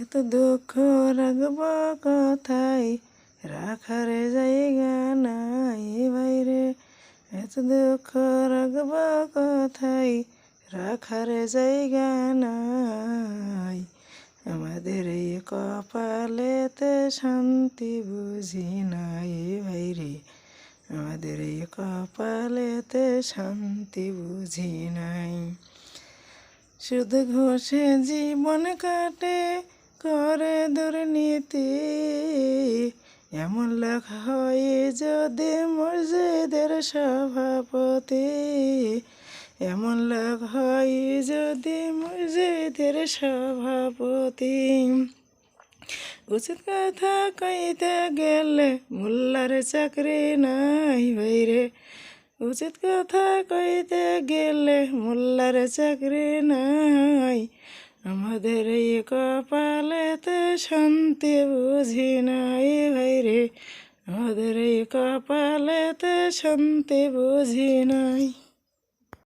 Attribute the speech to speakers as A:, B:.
A: এত দুঃখ রাখব কথায়, রাখার জায়গা নাই বাইরে। এত দুঃখ রাখব কথায়, রাখার জায়গা নাই। আমাদের এই কপালেতে শান্তি বুঝি নাই বাইরে। আমাদের এই কপালেতে শান্তি বুঝি নাই। শুধু ঘষে জীবন কাটে, করে দুর্নীতি। এমন লোক হয় যদি মসজিদের সভাপতি। এমন লোক হয় যদি মসজিদের সভাপতি। উচিত কথা কইতে গেলে মোল্লার চাকরি নাই বাইরে। উচিত কথা কইতে গেলে মোল্লার চাকরি নাই। আমাদের এই কপালেতে শান্তি বুঝি নাই ভাইরে। আমাদের এই কপালেতে শান্তি বুঝি নাই।